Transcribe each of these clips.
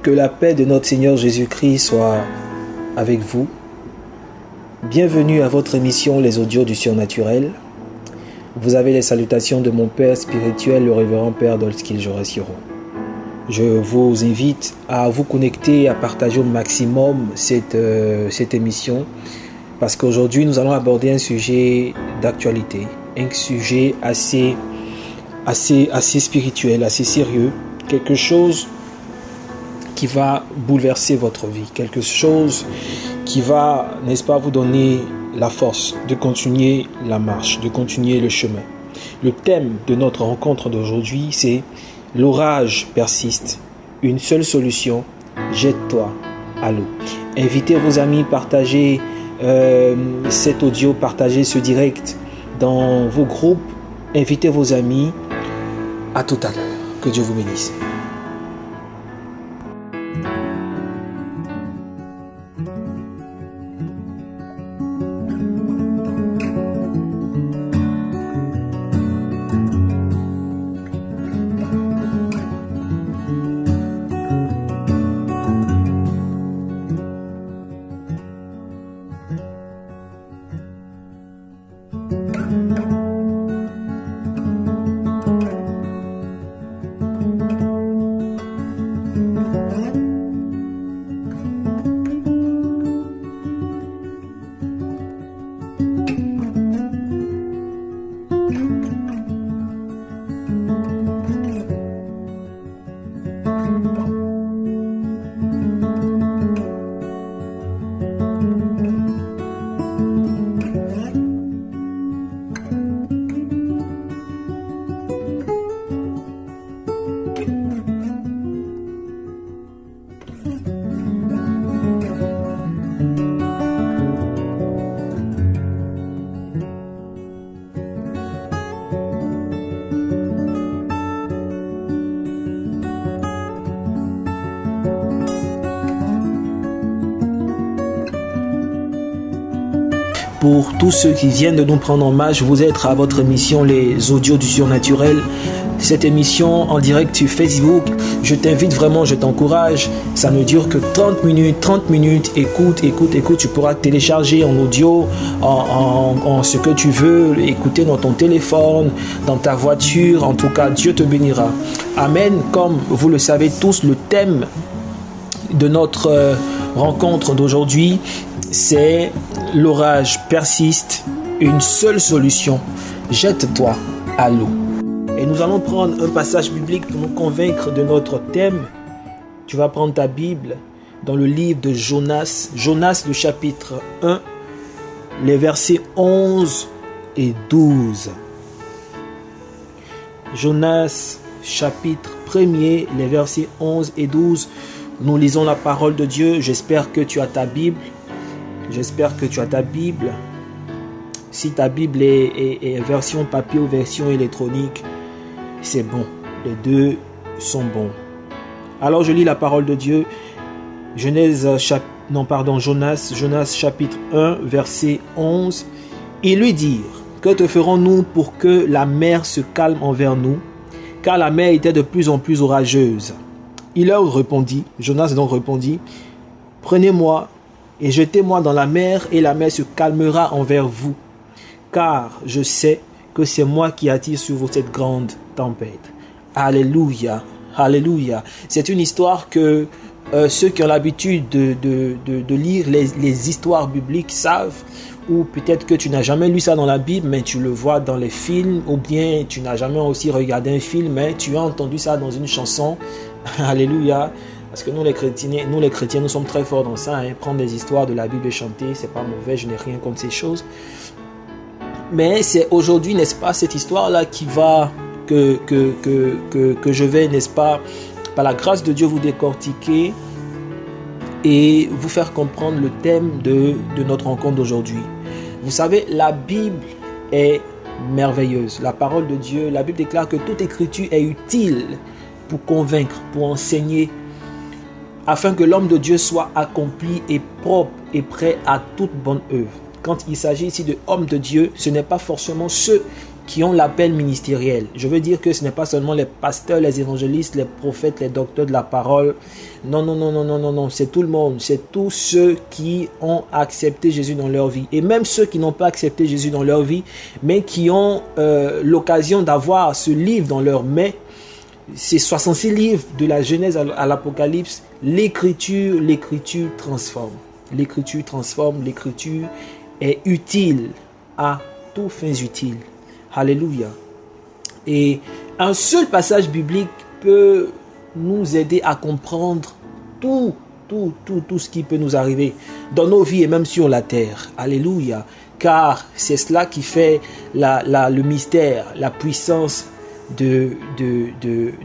Que la paix de notre Seigneur Jésus-Christ soit avec vous. Bienvenue à votre émission Les Audios du Surnaturel. Vous avez les salutations de mon Père spirituel, le révérend Père Dolskil Jorasiro. Je vous invite à vous connecter, à partager au maximum cette émission, parce qu'aujourd'hui nous allons aborder un sujet d'actualité, un sujet assez spirituel, assez sérieux, quelque chose qui va bouleverser votre vie, quelque chose qui va, n'est-ce pas, vous donner la force de continuer la marche, de continuer le chemin. Le thème de notre rencontre d'aujourd'hui, c'est « L'orage persiste, une seule solution, jette-toi à l'eau ». Invitez vos amis, partagez cet audio, partagez ce direct dans vos groupes, invitez vos amis. À tout à l'heure. Que Dieu vous bénisse. Pour tous ceux qui viennent de nous prendre en marche, vous êtes à votre émission Les Audios du Surnaturel. Cette émission en direct sur Facebook, je t'invite vraiment, je t'encourage. Ça ne dure que 30 minutes. Écoute. Tu pourras télécharger en audio, en ce que tu veux, écouter dans ton téléphone, dans ta voiture. En tout cas, Dieu te bénira. Amen. Comme vous le savez tous, le thème de notre rencontre d'aujourd'hui, c'est l'orage persiste, une seule solution, jette-toi à l'eau. Et nous allons prendre un passage biblique pour nous convaincre de notre thème. Tu vas prendre ta Bible dans le livre de Jonas, le chapitre 1, les versets 11 et 12. Jonas, chapitre 1er, les versets 11 et 12. Nous lisons la parole de Dieu. J'espère que tu as ta Bible. Si ta Bible est version papier ou version électronique, c'est bon. Les deux sont bons. Alors je lis la parole de Dieu. Jonas chapitre 1, verset 11. Ils lui dirent: que te ferons-nous pour que la mer se calme envers nous? Car la mer était de plus en plus orageuse. Il leur répondit, Jonas donc répondit: prenez-moi et jetez-moi dans la mer, et la mer se calmera envers vous. Car je sais que c'est moi qui attire sur vous cette grande tempête. Alléluia, alléluia. C'est une histoire que ceux qui ont l'habitude de lire les histoires bibliques savent, ou peut-être que tu n'as jamais lu ça dans la Bible, mais tu le vois dans les films, ou bien tu n'as jamais aussi regardé un film, mais tu as entendu ça dans une chanson. Alléluia. Parce que nous les chrétiens, nous sommes très forts dans ça. Prendre des histoires de la Bible et chanter, c'est pas mauvais, je n'ai rien contre ces choses. Mais c'est aujourd'hui, n'est-ce pas, cette histoire-là qui va, que je vais, n'est-ce pas, par la grâce de Dieu, vous décortiquer et vous faire comprendre le thème de notre rencontre d'aujourd'hui. Vous savez, la Bible est merveilleuse. La parole de Dieu, la Bible déclare que toute écriture est utile pour convaincre, pour enseigner, afin que l'homme de Dieu soit accompli et propre et prêt à toute bonne œuvre. Quand il s'agit ici de hommes de Dieu, ce n'est pas forcément ceux qui ont l'appel ministériel. Je veux dire que ce n'est pas seulement les pasteurs, les évangélistes, les prophètes, les docteurs de la parole. Non, non, non, non, non, non, non. C'est tout le monde. C'est tous ceux qui ont accepté Jésus dans leur vie. Et même ceux qui n'ont pas accepté Jésus dans leur vie, mais qui ont l'occasion d'avoir ce livre dans leurs mains. Ces 66 livres de la Genèse à l'Apocalypse, l'écriture transforme. L'écriture transforme, l'écriture est utile à tous fins utiles. Alléluia. Et un seul passage biblique peut nous aider à comprendre tout ce qui peut nous arriver dans nos vies et même sur la terre. Alléluia. Car c'est cela qui fait le mystère, la puissance de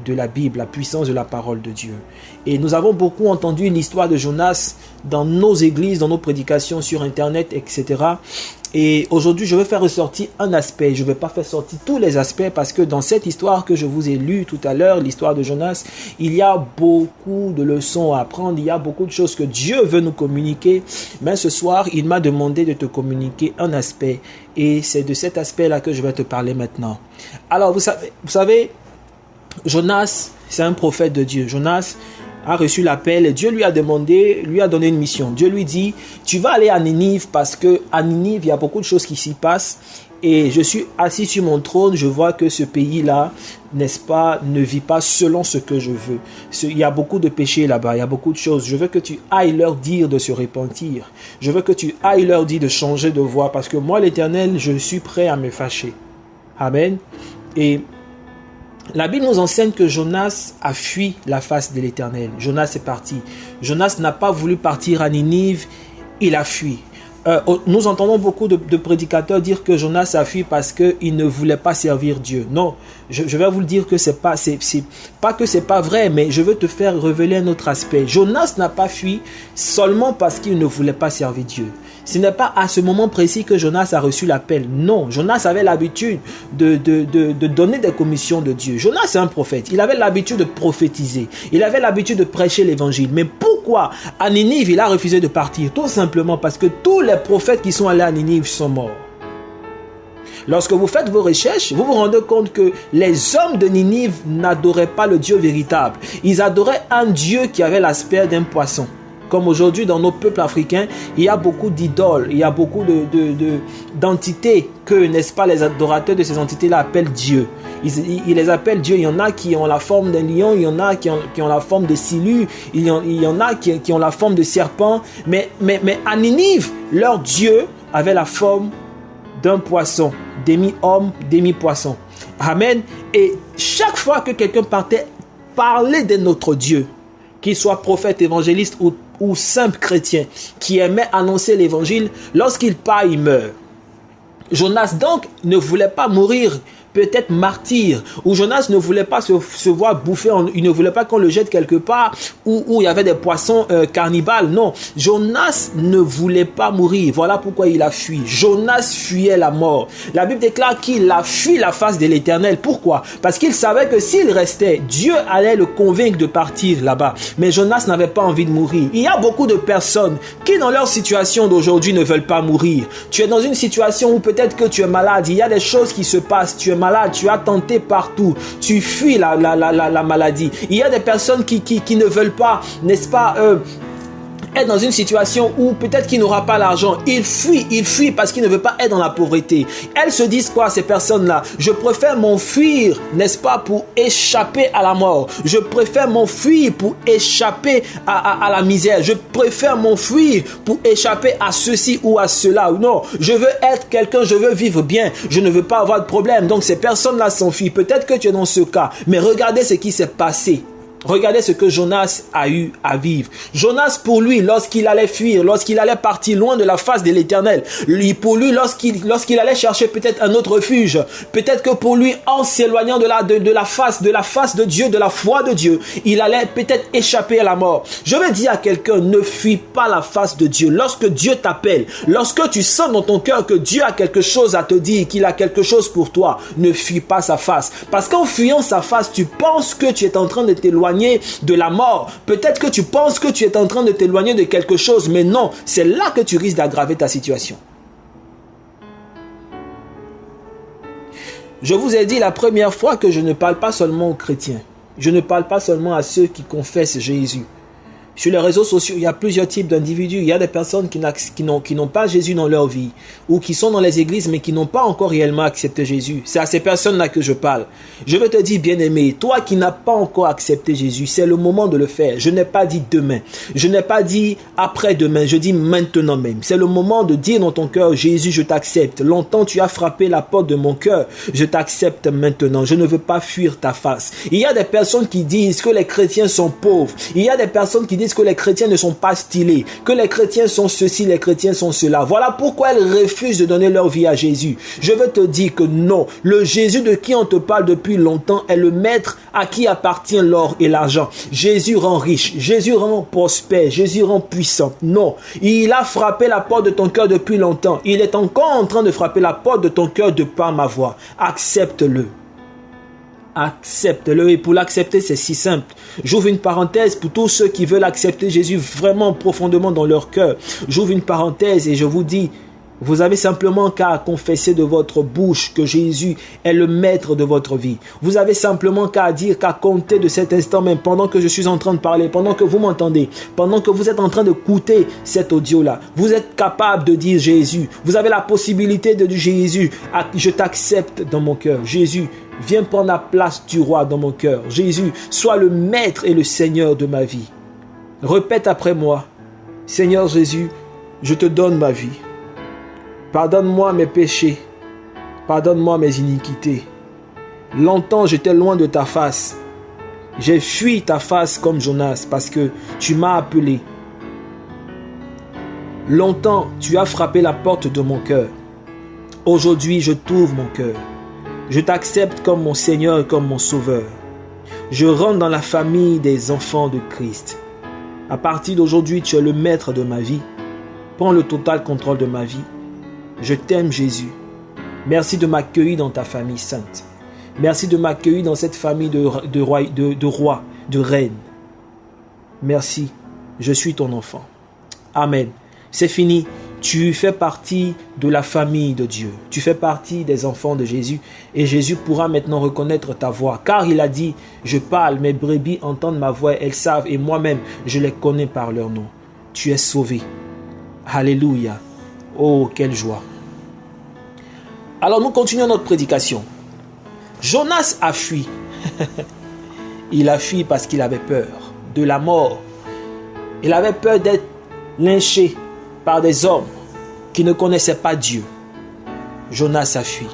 la Bible, la puissance de la parole de Dieu. Et nous avons beaucoup entendu l'histoire de Jonas dans nos églises, dans nos prédications sur Internet, etc. Et aujourd'hui, je veux faire ressortir un aspect. Je ne vais pas faire sortir tous les aspects parce que dans cette histoire que je vous ai lue tout à l'heure, l'histoire de Jonas, il y a beaucoup de leçons à apprendre. Il y a beaucoup de choses que Dieu veut nous communiquer. Mais ce soir, il m'a demandé de te communiquer un aspect. Et c'est de cet aspect-là que je vais te parler maintenant. Alors, vous savez, Jonas, c'est un prophète de Dieu. Jonas a reçu l'appel et Dieu lui a donné une mission. Dieu lui dit, tu vas aller à Ninive parce que à Ninive, il y a beaucoup de choses qui s'y passent et je suis assis sur mon trône, je vois que ce pays-là, n'est-ce pas, ne vit pas selon ce que je veux. Il y a beaucoup de péchés là-bas, il y a beaucoup de choses. Je veux que tu ailles leur dire de se repentir. Je veux que tu ailles leur dire de changer de voie parce que moi, l'Éternel, je suis prêt à me fâcher. Amen. Et la Bible nous enseigne que Jonas a fui la face de l'Éternel. Jonas est parti. Jonas n'a pas voulu partir à Ninive, il a fui. Nous entendons beaucoup de prédicateurs dire que Jonas a fui parce qu'il ne voulait pas servir Dieu. Non, je vais vous le dire que c'est pas que c'est pas vrai, mais je veux te faire révéler un autre aspect. Jonas n'a pas fui seulement parce qu'il ne voulait pas servir Dieu. Ce n'est pas à ce moment précis que Jonas a reçu l'appel. Non, Jonas avait l'habitude de donner des commissions de Dieu. Jonas est un prophète. Il avait l'habitude de prophétiser. Il avait l'habitude de prêcher l'évangile. Mais pourquoi à Ninive, il a refusé de partir? Tout simplement parce que tous les prophètes qui sont allés à Ninive sont morts. Lorsque vous faites vos recherches, vous vous rendez compte que les hommes de Ninive n'adoraient pas le Dieu véritable. Ils adoraient un Dieu qui avait l'aspect d'un poisson. Comme aujourd'hui, dans nos peuples africains, il y a beaucoup d'idoles, il y a beaucoup d'entités que, n'est-ce pas, les adorateurs de ces entités-là appellent Dieu. Ils les appellent Dieu. Il y en a qui ont la forme d'un lion, il y en a qui ont la forme de scilu, il y en a qui ont la forme de serpent. Mais à Ninive, leur Dieu avait la forme d'un poisson, demi-homme, demi-poisson. Amen. Et chaque fois que quelqu'un partait parler de notre Dieu, qu'il soit prophète, évangéliste ou simple chrétien, qui aimait annoncer l'évangile, lorsqu'il part, il meurt. Jonas donc ne voulait pas mourir peut-être martyr, ou Jonas ne voulait pas se voir bouffer, il ne voulait pas qu'on le jette quelque part où il y avait des poissons cannibales. Non, Jonas ne voulait pas mourir. Voilà pourquoi il a fui. Jonas fuyait la mort. La Bible déclare qu'il a fui la face de l'Éternel. Pourquoi? Parce qu'il savait que s'il restait, Dieu allait le convaincre de partir là-bas. Mais Jonas n'avait pas envie de mourir. Il y a beaucoup de personnes qui dans leur situation d'aujourd'hui ne veulent pas mourir. Tu es dans une situation où peut-être que tu es malade, il y a des choses qui se passent, tu es malade, tu as tenté partout, tu fuis la maladie. Il y a des personnes qui ne veulent pas, n'est-ce pas, être dans une situation où peut-être qu'il n'aura pas l'argent. Il fuit parce qu'il ne veut pas être dans la pauvreté. Elles se disent quoi, ces personnes-là? Je préfère m'enfuir, n'est-ce pas, pour échapper à la mort. Je préfère m'enfuir pour échapper à la misère. Je préfère m'enfuir pour échapper à ceci ou à cela. Non, je veux être quelqu'un, je veux vivre bien. Je ne veux pas avoir de problème. Donc ces personnes-là s'enfuient. Peut-être que tu es dans ce cas, mais regardez ce qui s'est passé. Regardez ce que Jonas a eu à vivre. Jonas, pour lui, lorsqu'il allait fuir, lorsqu'il allait partir loin de la face de l'Éternel, pour lui, lorsqu'il allait chercher peut-être un autre refuge, peut-être que pour lui, en s'éloignant de la face de Dieu, de la foi de Dieu, il allait peut-être échapper à la mort. Je veux dire à quelqu'un, ne fuis pas la face de Dieu. Lorsque Dieu t'appelle, lorsque tu sens dans ton cœur que Dieu a quelque chose à te dire, qu'il a quelque chose pour toi, ne fuis pas sa face. Parce qu'en fuyant sa face, tu penses que tu es en train de t'éloigner de la mort. Peut-être que tu penses que tu es en train de t'éloigner de quelque chose, mais non, c'est là que tu risques d'aggraver ta situation. Je vous ai dit la première fois que je ne parle pas seulement aux chrétiens. Je ne parle pas seulement à ceux qui confessent Jésus. Sur les réseaux sociaux, il y a plusieurs types d'individus. Il y a des personnes qui n'ont pas Jésus dans leur vie ou qui sont dans les églises mais qui n'ont pas encore réellement accepté Jésus. C'est à ces personnes-là que je parle. Je veux te dire, bien-aimé, toi qui n'as pas encore accepté Jésus, c'est le moment de le faire. Je n'ai pas dit demain. Je n'ai pas dit après-demain. Je dis maintenant même. C'est le moment de dire dans ton cœur, Jésus, je t'accepte. Longtemps, tu as frappé la porte de mon cœur. Je t'accepte maintenant. Je ne veux pas fuir ta face. Il y a des personnes qui disent que les chrétiens sont pauvres. Il y a des personnes qui disent que les chrétiens ne sont pas stylés, que les chrétiens sont ceci, les chrétiens sont cela. Voilà pourquoi elles refusent de donner leur vie à Jésus. Je veux te dire que non, le Jésus de qui on te parle depuis longtemps est le maître à qui appartient l'or et l'argent. Jésus rend riche, Jésus rend prospère, Jésus rend puissant. Non, il a frappé la porte de ton cœur depuis longtemps. Il est encore en train de frapper la porte de ton cœur de par ma voix. Accepte-le. Accepte-le, et pour l'accepter c'est si simple. J'ouvre une parenthèse pour tous ceux qui veulent accepter Jésus vraiment profondément dans leur cœur. J'ouvre une parenthèse et je vous dis, vous avez simplement qu'à confesser de votre bouche que Jésus est le maître de votre vie. Vous avez simplement qu'à dire, qu'à compter de cet instant même, pendant que je suis en train de parler, pendant que vous m'entendez, pendant que vous êtes en train d'écouter cet audio-là, vous êtes capable de dire Jésus. Vous avez la possibilité de dire Jésus, je t'accepte dans mon cœur. Jésus, viens prendre la place du roi dans mon cœur. Jésus, sois le maître et le Seigneur de ma vie. Répète après moi. Seigneur Jésus, je te donne ma vie. Pardonne-moi mes péchés. Pardonne-moi mes iniquités. Longtemps j'étais loin de ta face. J'ai fui ta face comme Jonas parce que tu m'as appelé. Longtemps tu as frappé la porte de mon cœur. Aujourd'hui je t'ouvre mon cœur. Je t'accepte comme mon Seigneur et comme mon Sauveur. Je rentre dans la famille des enfants de Christ. À partir d'aujourd'hui, tu es le maître de ma vie. Prends le total contrôle de ma vie. Je t'aime Jésus. Merci de m'accueillir dans ta famille sainte. Merci de m'accueillir dans cette famille de rois, de reines. Merci, je suis ton enfant. Amen. C'est fini. Tu fais partie de la famille de Dieu. Tu fais partie des enfants de Jésus. Et Jésus pourra maintenant reconnaître ta voix. Car il a dit, je parle, mes brebis entendent ma voix, elles savent, et moi-même, je les connais par leur nom. Tu es sauvé. Alléluia. Oh, quelle joie. Alors nous continuons notre prédication. Jonas a fui. Il a fui parce qu'il avait peur de la mort. Il avait peur d'être lynché par des hommes qui ne connaissaient pas Dieu. Jonas a fui.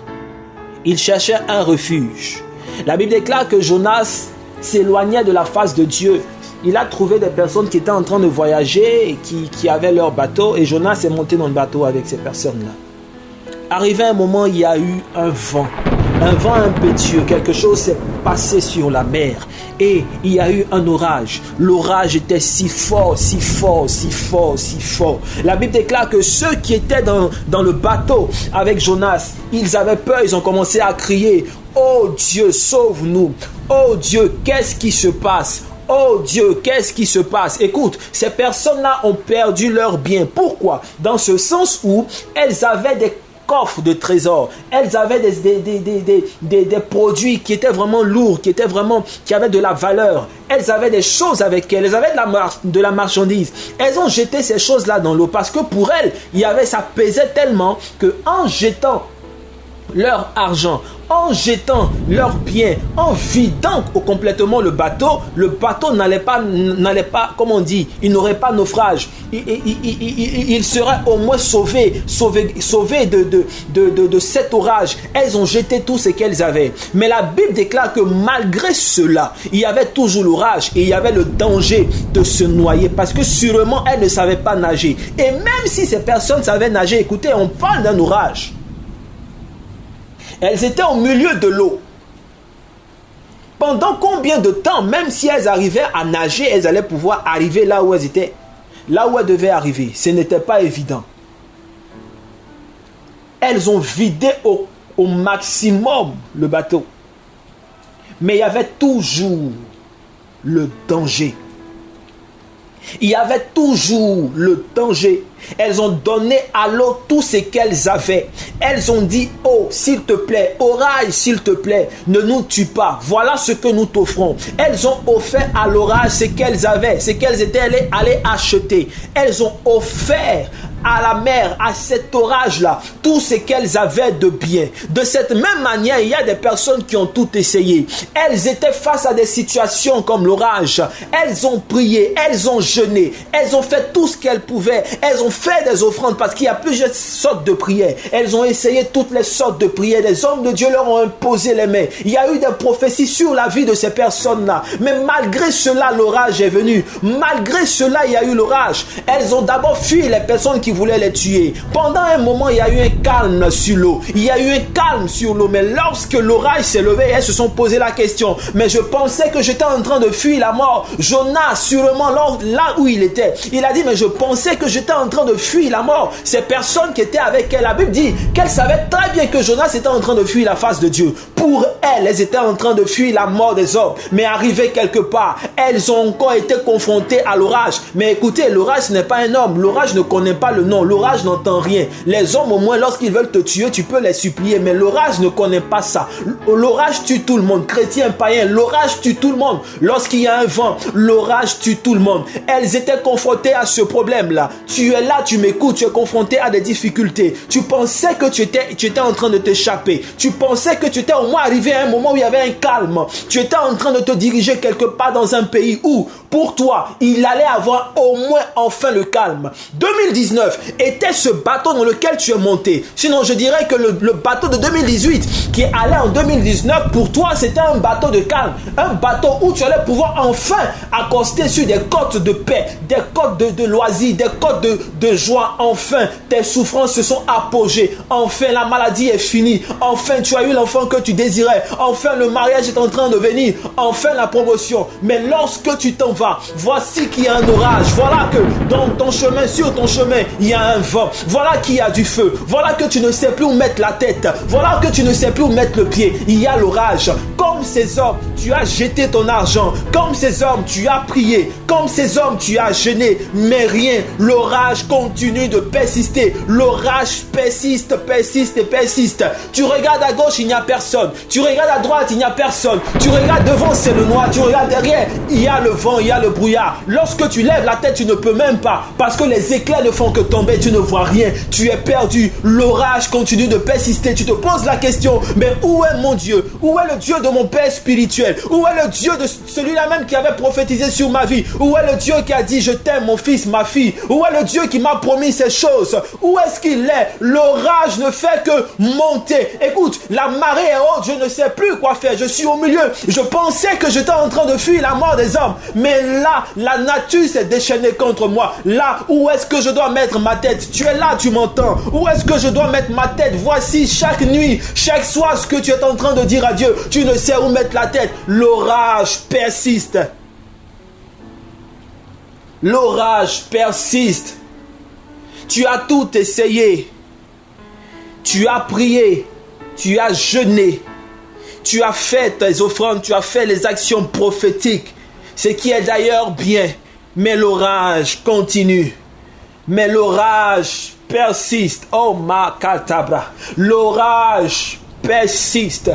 Il cherchait un refuge. La Bible déclare que Jonas s'éloignait de la face de Dieu. Il a trouvé des personnes qui étaient en train de voyager et qui avaient leur bateau, et Jonas est monté dans le bateau avec ces personnes-là. Arrivé un moment, il y a eu un vent impétueux, quelque chose s'est passé sur la mer et il y a eu un orage. L'orage était si fort, si fort, si fort, si fort. La Bible déclare que ceux qui étaient dans le bateau avec Jonas, ils avaient peur, ils ont commencé à crier, « Oh Dieu, sauve-nous! Oh Dieu, qu'est-ce qui se passe? Oh Dieu, qu'est-ce qui se passe? » Écoute, ces personnes-là ont perdu leur bien. Pourquoi? Dans ce sens où elles avaient des coffres de trésors. Elles avaient des produits qui étaient vraiment lourds, qui avaient de la valeur. Elles avaient des choses avec elles. Elles avaient de la marchandise. Elles ont jeté ces choses-là dans l'eau parce que pour elles, ça pesait tellement que en jetant leur argent, en jetant leurs biens, en vidant complètement le bateau n'allait pas, comme on dit, il n'aurait pas naufrage. Il serait au moins sauvé de cet orage. Elles ont jeté tout ce qu'elles avaient. Mais la Bible déclare que malgré cela, il y avait toujours l'orage et il y avait le danger de se noyer parce que sûrement elles ne savaient pas nager. Et même si ces personnes savaient nager, écoutez, on parle d'un orage. Elles étaient au milieu de l'eau. Pendant combien de temps, même si elles arrivaient à nager, elles allaient pouvoir arriver là où elles étaient, là où elles devaient arriver? Ce n'était pas évident. Elles ont vidé au maximum le bateau. Mais il y avait toujours le danger. Il y avait toujours le danger. Elles ont donné à l'eau tout ce qu'elles avaient. Elles ont dit, oh, s'il te plaît, orage, s'il te plaît, ne nous tue pas. Voilà ce que nous t'offrons. Elles ont offert à l'orage ce qu'elles avaient, ce qu'elles étaient allées acheter. Elles ont offert à la mer, à cet orage-là, tout ce qu'elles avaient de bien. De cette même manière, il y a des personnes qui ont tout essayé. Elles étaient face à des situations comme l'orage. Elles ont prié, elles ont jeûné, elles ont fait tout ce qu'elles pouvaient. Elles ont fait des offrandes parce qu'il y a plusieurs sortes de prières. Elles ont essayé toutes les sortes de prières. Les hommes de Dieu leur ont imposé les mains. Il y a eu des prophéties sur la vie de ces personnes-là. Mais malgré cela, l'orage est venu. Malgré cela, il y a eu l'orage. Elles ont d'abord fui les personnes qui voulaient les tuer. Pendant un moment, il y a eu un calme sur l'eau. Il y a eu un calme sur l'eau. Mais lorsque l'orage s'est levé, elles se sont posé la question. Mais je pensais que j'étais en train de fuir la mort. Jonas, sûrement là où il était, il a dit, mais je pensais que j'étais en train de fuir la mort. Ces personnes qui étaient avec elle, la Bible dit qu'elles savaient très bien que Jonas était en train de fuir la face de Dieu. Pour elles étaient en train de fuir la mort des hommes. Mais arrivées quelque part, elles ont encore été confrontées à l'orage. Mais écoutez, l'orage ce n'est pas un homme. L'orage ne connaît pas le nom. L'orage n'entend rien. Les hommes, au moins, lorsqu'ils veulent te tuer, tu peux les supplier. Mais l'orage ne connaît pas ça. L'orage tue tout le monde. Chrétien, païen, l'orage tue tout le monde. Lorsqu'il y a un vent, l'orage tue tout le monde. Elles étaient confrontées à ce problème-là. Tu es là, tu m'écoutes, tu es confronté à des difficultés. Tu pensais que tu étais en train de t'échapper. Tu pensais que tu étais au moins arrivé à un moment où il y avait un calme. Tu étais en train de te diriger quelque part dans un pays où, pour toi, il allait avoir au moins enfin le calme. 2019 était ce bateau dans lequel tu es monté. Sinon, je dirais que le bateau de 2018 qui allait en 2019, pour toi, c'était un bateau de calme. Un bateau où tu allais pouvoir enfin accoster sur des côtes de paix, des côtes de loisirs, des côtes de joie. Enfin, tes souffrances se sont apogées. Enfin, la maladie est finie. Enfin, tu as eu l'enfant que tu désirais. Enfin, le mariage est en train de venir. Enfin, la promotion. Mais lorsque tu t'en vas, voici qu'il y a un orage. Voilà que dans ton chemin, sur ton chemin, il y a un vent. Voilà qu'il y a du feu. Voilà que tu ne sais plus où mettre la tête. Voilà que tu ne sais plus où mettre le pied. Il y a l'orage. Comme ces hommes, tu as jeté ton argent. Comme ces hommes, tu as prié. Comme ces hommes, tu as jeûné. Mais rien. L'orage continue de persister. L'orage persiste, persiste et persiste. Tu regardes à gauche, il n'y a personne. Tu regardes à droite, il n'y a personne. Tu regardes devant, c'est le noir. Tu regardes derrière, il y a le vent, il y a le brouillard. Lorsque tu lèves la tête, tu ne peux même pas. Parce que les éclairs ne font que tomber. Tu ne vois rien. Tu es perdu. L'orage continue de persister. Tu te poses la question, mais où est mon Dieu? Où est le Dieu de mon Père spirituel? Où est le Dieu de celui-là même qui avait prophétisé sur ma vie? Où est le Dieu qui a dit, je t'aime mon fils, ma fille? Où est le Dieu qui m'a promis ces choses? Où est-ce qu'il est? L'orage ne fait que monter. Écoute, la marée est haute, je ne sais plus quoi faire. Je suis au milieu. Je pensais que j'étais en train de fuir la mort des hommes. Mais là, la nature s'est déchaînée contre moi. Là, où est-ce que je dois mettre ma tête? Tu es là, tu m'entends. Où est-ce que je dois mettre ma tête? Voici chaque nuit, chaque soir, ce que tu es en train de dire à Dieu. Tu ne sais où mettre la tête. L'orage persiste. L'orage persiste. Tu as tout essayé. Tu as prié. Tu as jeûné. Tu as fait tes offrandes. Tu as fait les actions prophétiques. Ce qui est d'ailleurs bien. Mais l'orage continue. Mais l'orage persiste. Oh ma katabra. L'orage persiste.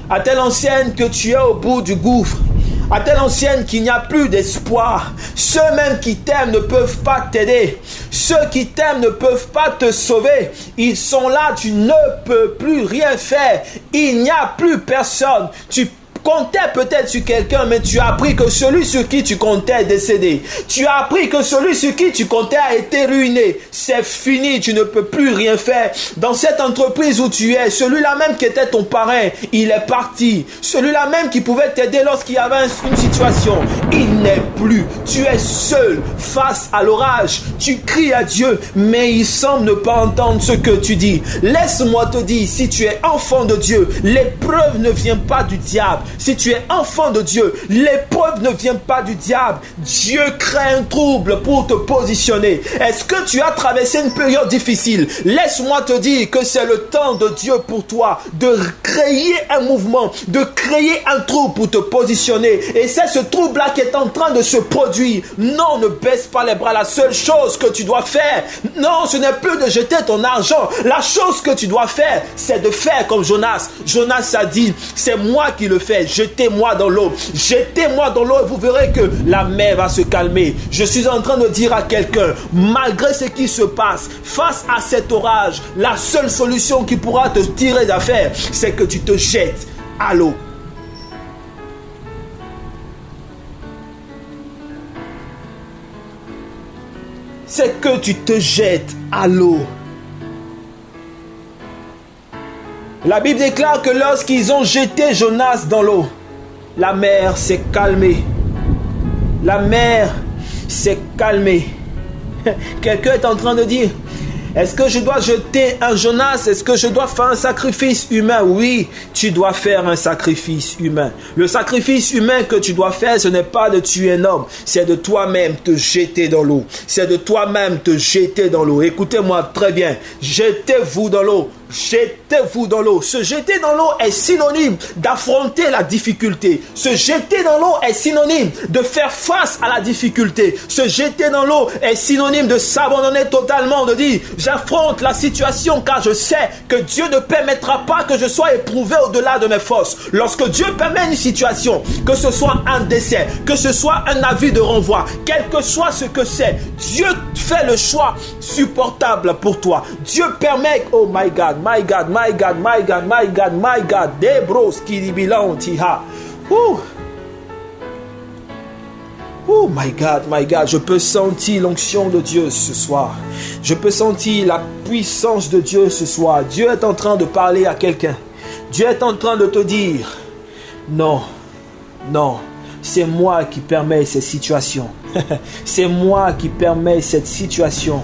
À telle enseigne que tu es au bout du gouffre. À telle enseigne qu'il n'y a plus d'espoir. Ceux même qui t'aiment ne peuvent pas t'aider. Ceux qui t'aiment ne peuvent pas te sauver. Ils sont là, tu ne peux plus rien faire. Il n'y a plus personne. Tu comptais peut-être sur quelqu'un, mais tu as appris que celui sur qui tu comptais est décédé. Tu as appris que celui sur qui tu comptais a été ruiné. C'est fini, tu ne peux plus rien faire. Dans cette entreprise où tu es, celui-là même qui était ton parrain, il est parti. Celui-là même qui pouvait t'aider lorsqu'il y avait une situation, il n'est plus. Tu es seul face à l'orage. Tu cries à Dieu, mais il semble ne pas entendre ce que tu dis. Laisse-moi te dire, si tu es enfant de Dieu, l'épreuve ne vient pas du diable. si tu es enfant de Dieu, l'épreuve ne vient pas du diable. Dieu crée un trouble pour te positionner. Est-ce que tu as traversé une période difficile? Laisse-moi te dire que c'est le temps de Dieu pour toi de créer un mouvement, de créer un trouble pour te positionner. Et c'est ce trouble-là qui est en train de se produire. Non, ne baisse pas les bras. La seule chose que tu dois faire, non, ce n'est plus de jeter ton argent. La chose que tu dois faire, c'est de faire comme Jonas. Jonas a dit, c'est moi qui le fais. Jetez-moi dans l'eau. Jetez-moi dans l'eau et vous verrez que la mer va se calmer. Je suis en train de dire à quelqu'un, malgré ce qui se passe, face à cet orage, la seule solution qui pourra te tirer d'affaire, c'est que tu te jettes à l'eau. C'est que tu te jettes à l'eau. La Bible déclare que lorsqu'ils ont jeté Jonas dans l'eau, la mer s'est calmée. La mer s'est calmée. Quelqu'un est en train de dire, est-ce que je dois jeter un Jonas? Est-ce que je dois faire un sacrifice humain? Oui, tu dois faire un sacrifice humain. Le sacrifice humain que tu dois faire, ce n'est pas de tuer un homme. C'est de toi-même te jeter dans l'eau. C'est de toi-même te jeter dans l'eau. Écoutez-moi très bien. Jetez-vous dans l'eau. Jetez-vous dans l'eau. Se jeter dans l'eau est synonyme d'affronter la difficulté. Se jeter dans l'eau est synonyme de faire face à la difficulté. Se jeter dans l'eau est synonyme de s'abandonner totalement, de dire j'affronte la situation car je sais que Dieu ne permettra pas que je sois éprouvé au-delà de mes forces. Lorsque Dieu permet une situation, que ce soit un décès, que ce soit un avis de renvoi, quel que soit ce que c'est, Dieu fait le choix supportable pour toi. Dieu permet, oh my God, my God, my God, my God, my God, my God, Debros qui tiha. Oh my God, je peux sentir l'onction de Dieu ce soir. Je peux sentir la puissance de Dieu ce soir. Dieu est en train de parler à quelqu'un. Dieu est en train de te dire, non, non, c'est moi qui permets ces situations. C'est moi qui permets cette situation.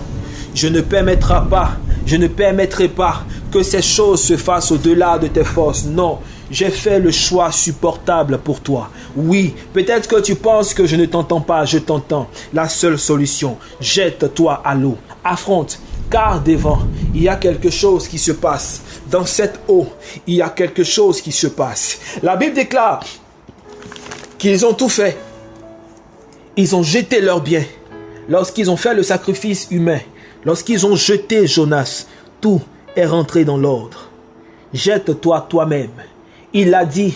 Je ne permettrai pas que ces choses se fassent au-delà de tes forces. Non, j'ai fait le choix supportable pour toi. Oui, peut-être que tu penses que je ne t'entends pas, je t'entends. La seule solution, jette-toi à l'eau. Affronte, car devant, il y a quelque chose qui se passe. Dans cette eau, il y a quelque chose qui se passe. La Bible déclare qu'ils ont tout fait. Ils ont jeté leurs biens. Lorsqu'ils ont fait le sacrifice humain, lorsqu'ils ont jeté Jonas, tout est rentré dans l'ordre. Jette-toi toi-même. Il a dit,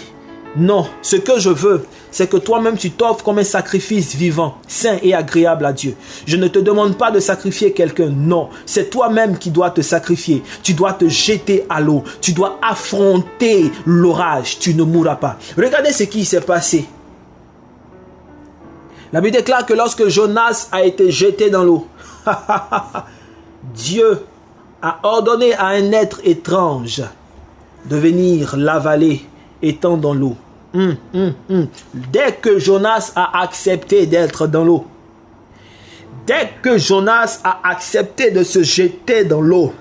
non, ce que je veux, c'est que toi-même tu t'offres comme un sacrifice vivant, sain et agréable à Dieu. Je ne te demande pas de sacrifier quelqu'un, non. C'est toi-même qui dois te sacrifier. Tu dois te jeter à l'eau. Tu dois affronter l'orage. Tu ne mourras pas. Regardez ce qui s'est passé. La Bible déclare que lorsque Jonas a été jeté dans l'eau, Dieu a ordonné à un être étrange de venir l'avaler étant dans l'eau. Dès que Jonas a accepté d'être dans l'eau, dès que Jonas a accepté de se jeter dans l'eau,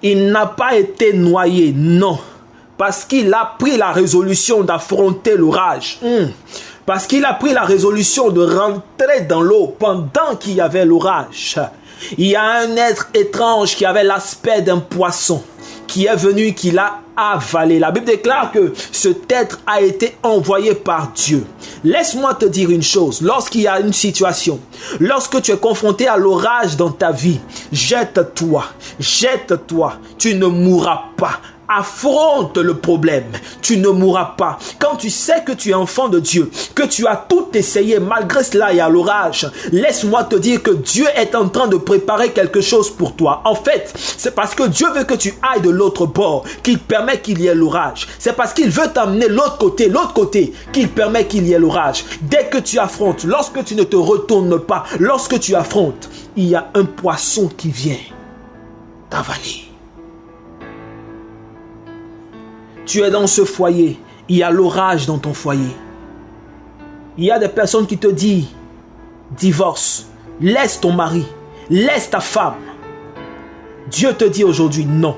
il n'a pas été noyé, non, parce qu'il a pris la résolution d'affronter l'orage. Parce qu'il a pris la résolution de rentrer dans l'eau pendant qu'il y avait l'orage. Il y a un être étrange qui avait l'aspect d'un poisson qui est venu, qui l'a avalé. La Bible déclare que cet être a été envoyé par Dieu. Laisse-moi te dire une chose. Lorsqu'il y a une situation, lorsque tu es confronté à l'orage dans ta vie, jette-toi, jette-toi. Tu ne mourras pas. Affronte le problème, tu ne mourras pas. Quand tu sais que tu es enfant de Dieu, que tu as tout essayé, malgré cela il y a l'orage, laisse-moi te dire que Dieu est en train de préparer quelque chose pour toi. En fait, c'est parce que Dieu veut que tu ailles de l'autre bord qu'il permet qu'il y ait l'orage. C'est parce qu'il veut t'amener l'autre côté qu'il permet qu'il y ait l'orage. Dès que tu affrontes, lorsque tu ne te retournes pas, lorsque tu affrontes, il y a un poisson qui vient t'avaler. Tu es dans ce foyer, il y a l'orage dans ton foyer. Il y a des personnes qui te disent, divorce, laisse ton mari, laisse ta femme. Dieu te dit aujourd'hui, non,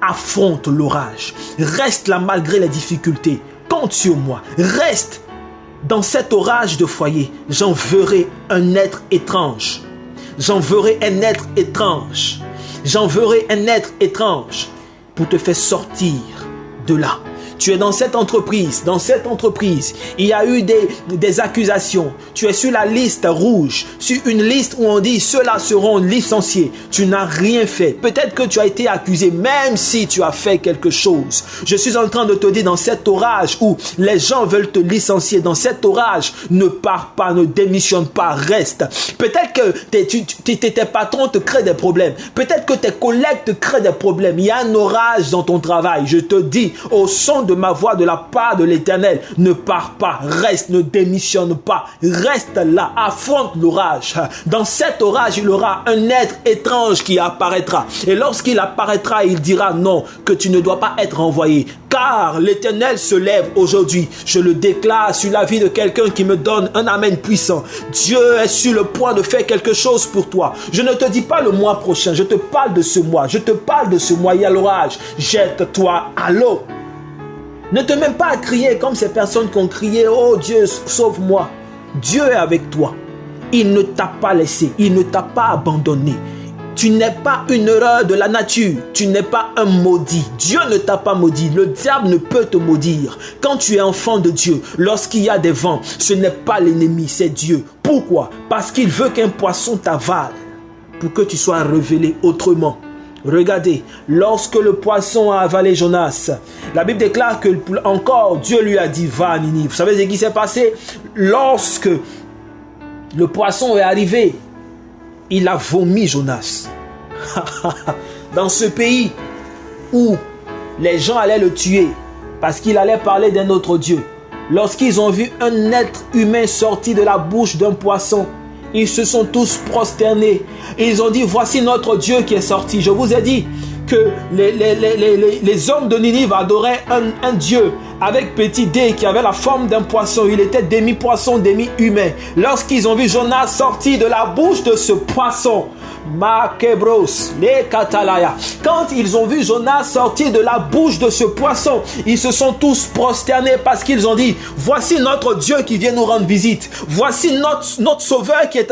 affronte l'orage. Reste là malgré les difficultés. compte sur moi, reste dans cet orage de foyer. J'enverrai un être étrange. J'enverrai un être étrange. J'enverrai un être étrange pour te faire sortir de là. Tu es dans cette entreprise, il y a eu des accusations. Tu es sur la liste rouge, sur une liste où on dit ceux-là seront licenciés. Tu n'as rien fait. Peut-être que tu as été accusé, même si tu as fait quelque chose. Je suis en train de te dire, dans cet orage où les gens veulent te licencier, dans cet orage, ne pars pas, ne démissionne pas, reste. Peut-être que tes patrons te créent des problèmes. Peut-être que tes collègues te créent des problèmes. Il y a un orage dans ton travail. Je te dis, au son de ma voix de la part de l'Éternel, ne pars pas, reste, ne démissionne pas, reste là, affronte l'orage. Dans cet orage, il y aura un être étrange qui apparaîtra. Et lorsqu'il apparaîtra, il dira non, que tu ne dois pas être envoyé. Car l'Éternel se lève aujourd'hui. Je le déclare sur la vie de quelqu'un qui me donne un amen puissant. Dieu est sur le point de faire quelque chose pour toi. Je ne te dis pas le mois prochain, je te parle de ce mois. Je te parle de ce mois, il y a l'orage. Jette-toi à l'eau. Ne te mets pas à crier comme ces personnes qui ont crié « Oh Dieu, sauve-moi ». Dieu est avec toi. Il ne t'a pas laissé. Il ne t'a pas abandonné. Tu n'es pas une erreur de la nature. Tu n'es pas un maudit. Dieu ne t'a pas maudit. Le diable ne peut te maudire. Quand tu es enfant de Dieu, lorsqu'il y a des vents, ce n'est pas l'ennemi, c'est Dieu. Pourquoi? Parce qu'il veut qu'un poisson t'avale pour que tu sois révélé autrement. Regardez, lorsque le poisson a avalé Jonas, la Bible déclare que encore Dieu lui a dit va à Ninive. Vous savez ce qui s'est passé? Lorsque le poisson est arrivé, il a vomi Jonas. Dans ce pays où les gens allaient le tuer parce qu'il allait parler d'un autre Dieu, lorsqu'ils ont vu un être humain sorti de la bouche d'un poisson, ils se sont tous prosternés. Ils ont dit, voici notre Dieu qui est sorti. Je vous ai dit que les hommes de Ninive adoraient un Dieu avec petit d qui avait la forme d'un poisson. Il était demi-poisson, demi-humain. Lorsqu'ils ont vu Jonas sorti de la bouche de ce poisson, Makebros, les Katalaya. Quand ils ont vu Jonas sortir de la bouche de ce poisson, ils se sont tous prosternés parce qu'ils ont dit, voici notre Dieu qui vient nous rendre visite. Voici notre sauveur qui est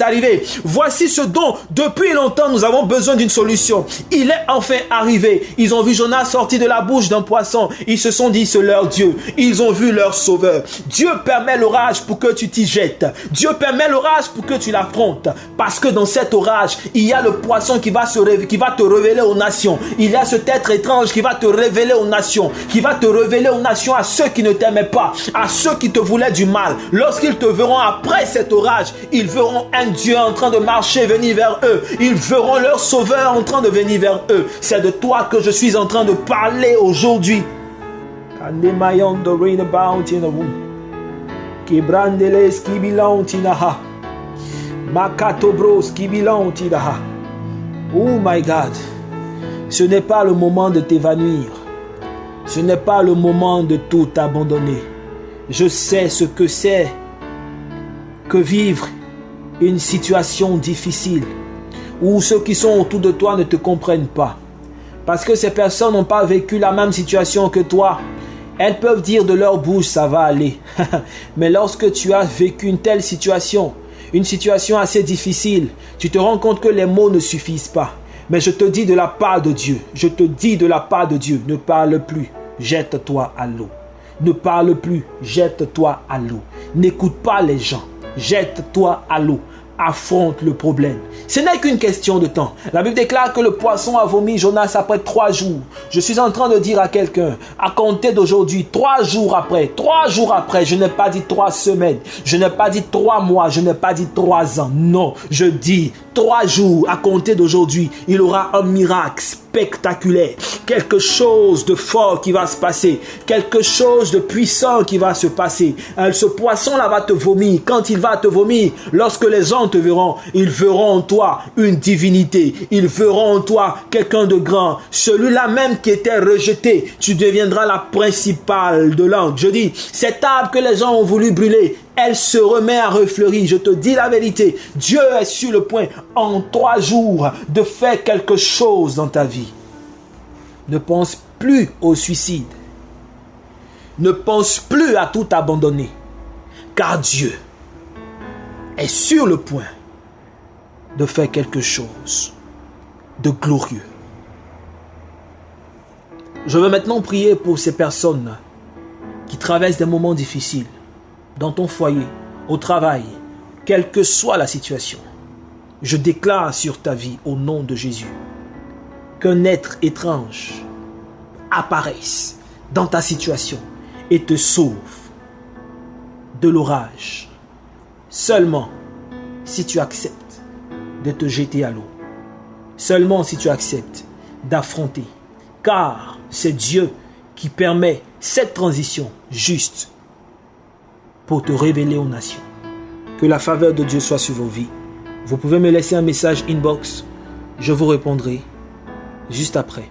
arrivé. Voici ce dont depuis longtemps nous avons besoin d'une solution. Il est enfin arrivé. Ils ont vu Jonas sortir de la bouche d'un poisson. Ils se sont dit, c'est leur Dieu. Ils ont vu leur sauveur. Dieu permet l'orage pour que tu t'y jettes. Dieu permet l'orage pour que tu l'affrontes. Parce que dans cet orage, il y a le poisson qui va te révéler aux nations. Il y a cet être étrange qui va te révéler aux nations. Qui va te révéler aux nations, à ceux qui ne t'aimaient pas, à ceux qui te voulaient du mal. Lorsqu'ils te verront après cet orage, ils verront un Dieu en train de marcher, venir vers eux. Ils verront leur sauveur en train de venir vers eux. C'est de toi que je suis en train de parler aujourd'hui. Oh my God, ce n'est pas le moment de t'évanouir. Ce n'est pas le moment de tout abandonner. Je sais ce que c'est que vivre une situation difficile où ceux qui sont autour de toi ne te comprennent pas. Parce que ces personnes n'ont pas vécu la même situation que toi. Elles peuvent dire de leur bouche, ça va aller. Mais lorsque tu as vécu une telle situation, une situation assez difficile, tu te rends compte que les mots ne suffisent pas. Mais je te dis de la part de Dieu, ne parle plus, jette-toi à l'eau. Ne parle plus, jette-toi à l'eau. N'écoute pas les gens, jette-toi à l'eau. Affronte le problème. Ce n'est qu'une question de temps. La Bible déclare que le poisson a vomi Jonas après 3 jours. Je suis en train de dire à quelqu'un, à compter d'aujourd'hui, 3 jours après, je n'ai pas dit 3 semaines, je n'ai pas dit 3 mois, je n'ai pas dit 3 ans. Non, je dis 3 jours à compter d'aujourd'hui, il y aura un miracle spectaculaire, quelque chose de fort qui va se passer, quelque chose de puissant qui va se passer. Ce poisson-là va te vomir. Quand il va te vomir, lorsque les gens te verront, ils verront en toi une divinité, ils verront en toi quelqu'un de grand. Celui-là même qui était rejeté, tu deviendras la principale de l'angle. Je dis, cet arbre que les gens ont voulu brûler, elle se remet à refleurir. Je te dis la vérité, Dieu est sur le point en 3 jours de faire quelque chose dans ta vie. Ne pense plus au suicide. ne pense plus à tout abandonner, car Dieu est sur le point de faire quelque chose de glorieux. Je veux maintenant prier pour ces personnes qui traversent des moments difficiles dans ton foyer, au travail, quelle que soit la situation. Je déclare sur ta vie au nom de Jésus qu'un être étrange apparaisse dans ta situation et te sauve de l'orage. Seulement si tu acceptes de te jeter à l'eau. Seulement si tu acceptes d'affronter. Car c'est Dieu qui permet cette transition juste pour te révéler aux nations. Que la faveur de Dieu soit sur vos vies. Vous pouvez me laisser un message inbox. Je vous répondrai juste après.